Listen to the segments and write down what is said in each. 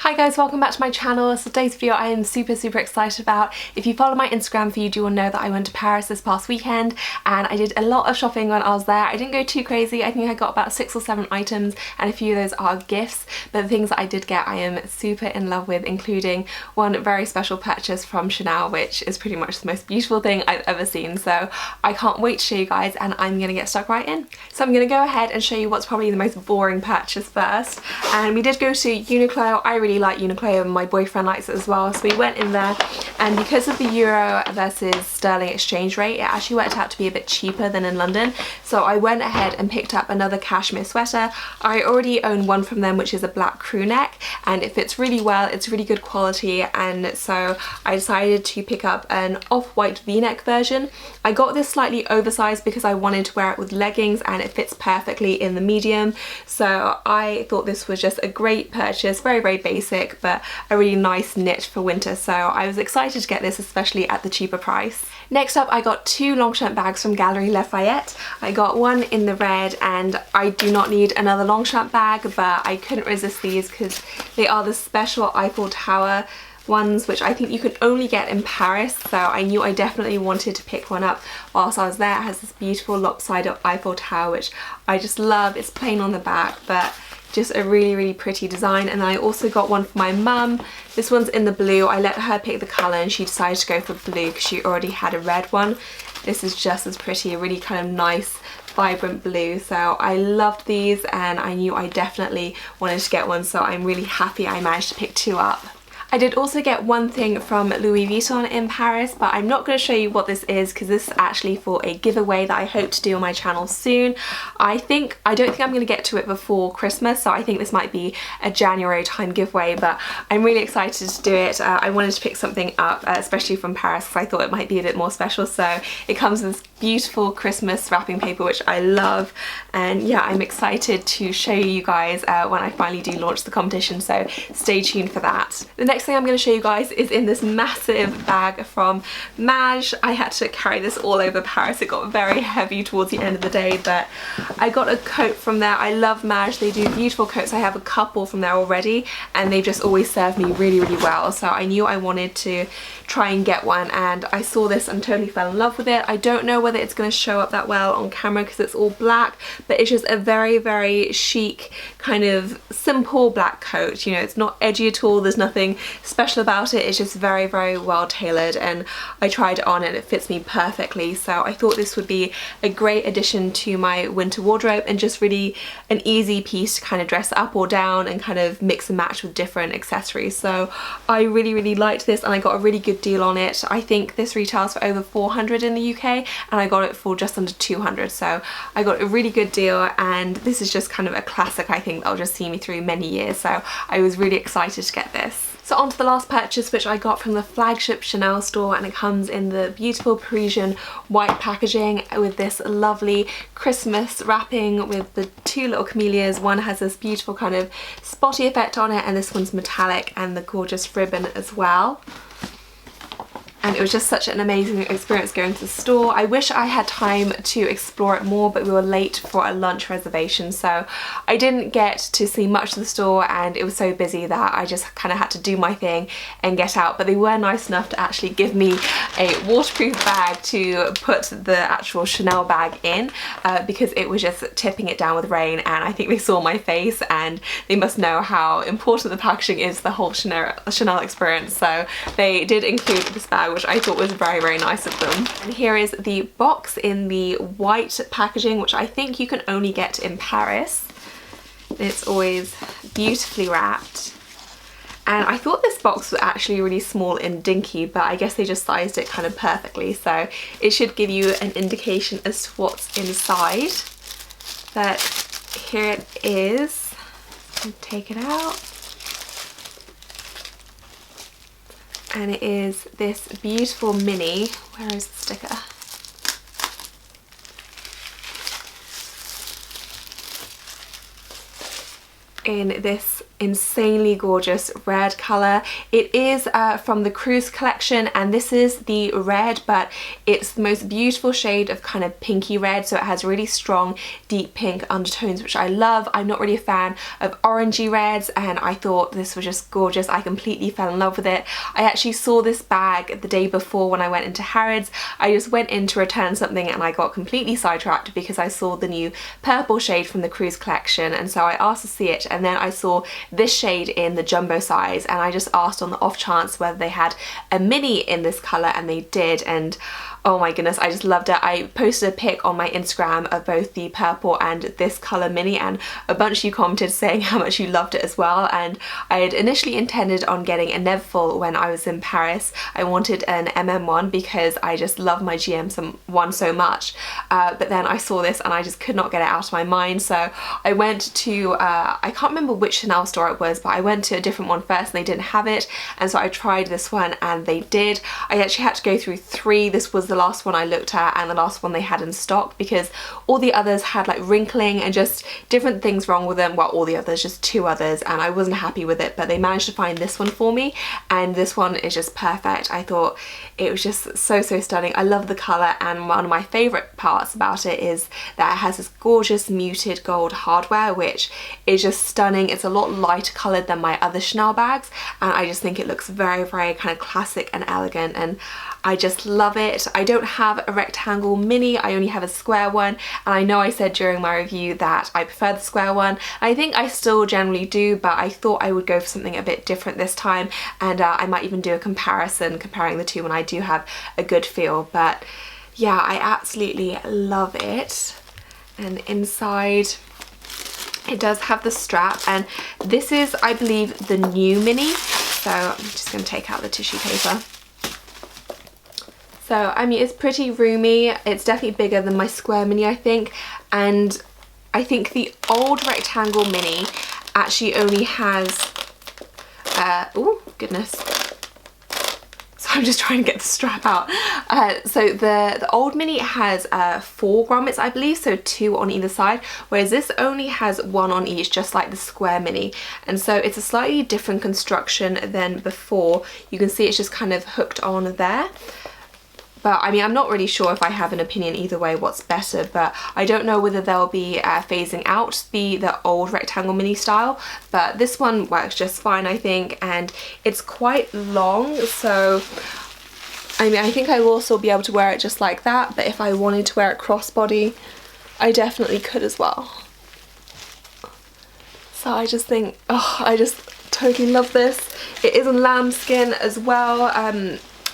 Hi guys, welcome back to my channel. So today's video I am super excited about. If you follow my Instagram feed, you will know that I went to Paris this past weekend and I did a lot of shopping when I was there. I didn't go too crazy. I think I got about 6 or 7 items and a few of those are gifts, but the things that I did get I am super in love with, including one very special purchase from Chanel, which is pretty much the most beautiful thing I've ever seen. So I can't wait to show you guys and I'm gonna get stuck right in. So I'm gonna go ahead and show you what's probably the most boring purchase first. And we did go to Uniqlo. I really like Uniqlo and my boyfriend likes it as well, so we went in there, and because of the euro versus sterling exchange rate, it actually worked out to be a bit cheaper than in London. So I went ahead and picked up another cashmere sweater. I already own one from them, which is a black crew neck, and it fits really well. It's really good quality, and so I decided to pick up an off-white v-neck version. I got this slightly oversized because I wanted to wear it with leggings and it fits perfectly in the medium, so I thought this was just a great purchase. Very basic, but a really nice knit for winter, so I was excited to get this, especially at the cheaper price. Next up, I got 2 Longchamp bags from Galeries Lafayette. I got one in the red, and I do not need another Longchamp bag, but I couldn't resist these because they are the special Eiffel Tower ones, which I think you can only get in Paris, so I knew I definitely wanted to pick one up whilst I was there. It has this beautiful lopsided Eiffel Tower, which I just love. It's plain on the back, but just a really pretty design. And then I also got one for my mum. This one's in the blue. I let her pick the colour and she decided to go for blue because she already had a red one. This is just as pretty, a really kind of nice vibrant blue, so I loved these and I knew I definitely wanted to get one, so I'm really happy I managed to pick 2 up. I did also get one thing from Louis Vuitton in Paris, but I'm not going to show you what this is because this is actually for a giveaway that I hope to do on my channel soon. I don't think I'm going to get to it before Christmas, so I think this might be a January time giveaway, but I'm really excited to do it. I wanted to pick something up, especially from Paris, because I thought it might be a bit more special. So it comes with this beautiful Christmas wrapping paper, which I love, and yeah, I'm excited to show you guys when I finally do launch the competition, so stay tuned for that. The next thing I'm going to show you guys is in this massive bag from Maje. I had to carry this all over Paris. It got very heavy towards the end of the day, but I got a coat from there. I love Maje. They do beautiful coats. I have a couple from there already and they've just always served me really well, so I knew I wanted to try and get one, and I saw this and totally fell in love with it. I don't know whether it's going to show up that well on camera because it's all black, but it's just a very chic kind of simple black coat. You know, it's not edgy at all. There's nothing special about it. It's just very well tailored, and I tried it on and it fits me perfectly, so I thought this would be a great addition to my winter wardrobe and just really an easy piece to kind of dress up or down and kind of mix and match with different accessories. So I really liked this and I got a really good deal on it. I think this retails for over 400 in the UK and I got it for just under 200, so I got a really good deal, and this is just kind of a classic, I think, that'll just see me through many years, so I was really excited to get this. So on to the last purchase, which I got from the flagship Chanel store, and it comes in the beautiful Parisian white packaging with this lovely Christmas wrapping with the 2 little camellias. One has this beautiful kind of spotty effect on it and this one's metallic, and the gorgeous ribbon as well. And it was just such an amazing experience going to the store. I wish I had time to explore it more, but we were late for a lunch reservation, so I didn't get to see much of the store, and it was so busy that I just kind of had to do my thing and get out. But they were nice enough to actually give me a waterproof bag to put the actual Chanel bag in, because it was just tipping it down with rain, and I think they saw my face and they must know how important the packaging is to the whole Chanel experience, so they did include this bag, which I thought was very nice of them. And here is the box in the white packaging, which I think you can only get in Paris. It's always beautifully wrapped. And I thought this box was actually really small and dinky, but I guess they just sized it kind of perfectly, so it should give you an indication as to what's inside. But here it is. Take it out. And it is this beautiful mini, where is the sticker? In this insanely gorgeous red colour. It is from the Cruise collection, and this is the red, but it's the most beautiful shade of kind of pinky red, so it has really strong deep pink undertones, which I love. I'm not really a fan of orangey reds, and I thought this was just gorgeous. I completely fell in love with it. I actually saw this bag the day before when I went into Harrods. I just went in to return something and I got completely sidetracked because I saw the new purple shade from the Cruise collection, and so I asked to see it, and then I saw this shade in the jumbo size, and I just asked on the off chance whether they had a mini in this colour, and they did, and oh my goodness, I just loved it. I posted a pic on my Instagram of both the purple and this colour mini, and a bunch of you commented saying how much you loved it as well. And I had initially intended on getting a Neverfull when I was in Paris. I wanted an MM1 because I just love my GM1 so much, but then I saw this and I just could not get it out of my mind. So I went to, I can't remember which Chanel store it was, but I went to a different one first and they didn't have it, and so I tried this one and they did. I actually had to go through 3. This was the last one I looked at and the last one they had in stock, because all the others had like wrinkling and just different things wrong with them. Well, all the others, just 2 others, and I wasn't happy with it, but they managed to find this one for me, and this one is just perfect. I thought it was just so stunning. I love the colour, and one of my favourite parts about it is that it has this gorgeous muted gold hardware, which is just stunning. It's a lot lighter coloured than my other Chanel bags, and I just think it looks very kind of classic and elegant, and I just love it. I don't have a rectangle mini, I only have a square one, and I know I said during my review that I prefer the square one. I think I still generally do, but I thought I would go for something a bit different this time, and I might even do a comparison comparing the two when I do have a good feel. But yeah, I absolutely love it. And inside it does have the strap, and this is, I believe, the new mini, so I'm just going to take out the tissue paper. So, I mean, it's pretty roomy. It's definitely bigger than my square mini, I think. And I think the old rectangle mini actually only has, oh goodness. So I'm just trying to get the strap out. So the old mini has 4 grommets, I believe, so 2 on either side, whereas this only has 1 on each, just like the square mini. And so it's a slightly different construction than before. You can see it's just kind of hooked on there. But I mean, I'm not really sure if I have an opinion either way what's better, but I don't know whether they'll be phasing out the old rectangle mini style, but this one works just fine, I think, and it's quite long, so I mean, I think I will also be able to wear it just like that, but if I wanted to wear it crossbody, I definitely could as well. So I just think, oh, I just totally love this. It is a lambskin as well.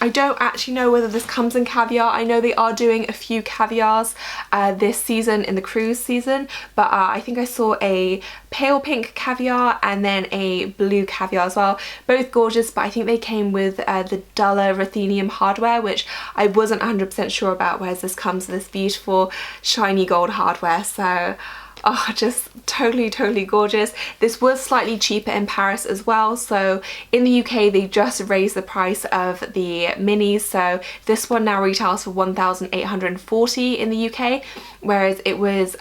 I don't actually know whether this comes in caviar. I know they are doing a few caviars this season in the Cruise season, but I think I saw a pale pink caviar and then a blue caviar as well. Both gorgeous, but I think they came with the duller ruthenium hardware, which I wasn't 100% sure about, whereas this comes with this beautiful shiny gold hardware. So oh, just totally gorgeous. This was slightly cheaper in Paris as well, so in the UK they just raised the price of the minis, so this one now retails for 1,840 in the UK, whereas it was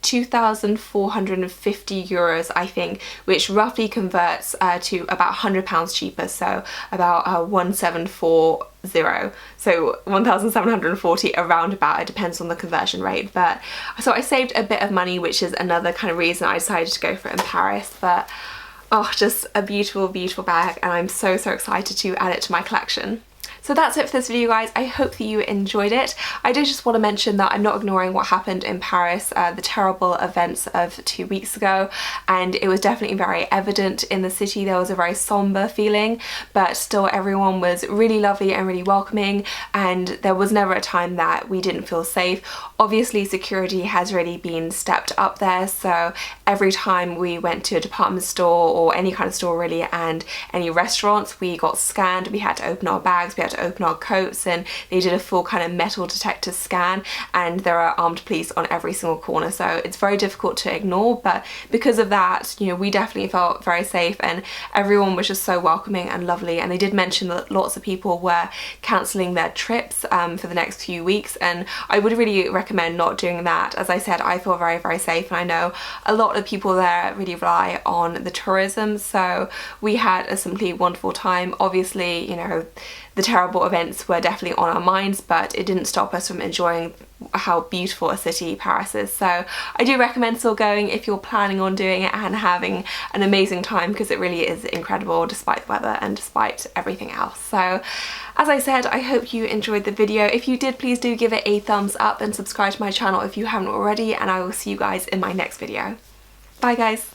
2,450 euros, I think, which roughly converts to about £100 cheaper, so about 1,740, so 1,740 around about. It depends on the conversion rate, but so I saved a bit of money, which is another kind of reason I decided to go for it in Paris. But oh, just a beautiful bag, and I'm so excited to add it to my collection. So that's it for this video, guys. I hope that you enjoyed it. I did just want to mention that I'm not ignoring what happened in Paris, the terrible events of 2 weeks ago, and it was definitely very evident in the city. There was a very somber feeling, but still everyone was really lovely and really welcoming, and there was never a time that we didn't feel safe. Obviously security has really been stepped up there, so every time we went to a department store or any kind of store really, and any restaurants, we got scanned, we had to open our bags, we had to to open our coats, and they did a full kind of metal detector scan, and there are armed police on every single corner, so it's very difficult to ignore. But because of that, you know, we definitely felt very safe, and everyone was just so welcoming and lovely. And they did mention that lots of people were cancelling their trips for the next few weeks, and I would really recommend not doing that. As I said, I feel very, very safe, and I know a lot of people there really rely on the tourism, so we had a simply wonderful time. Obviously, you know, the terrible events were definitely on our minds, but it didn't stop us from enjoying how beautiful a city Paris is. So I do recommend still going if you're planning on doing it and having an amazing time, because it really is incredible despite the weather and despite everything else. So as I said, I hope you enjoyed the video. If you did, please do give it a thumbs up and subscribe to my channel if you haven't already, and I will see you guys in my next video. Bye guys!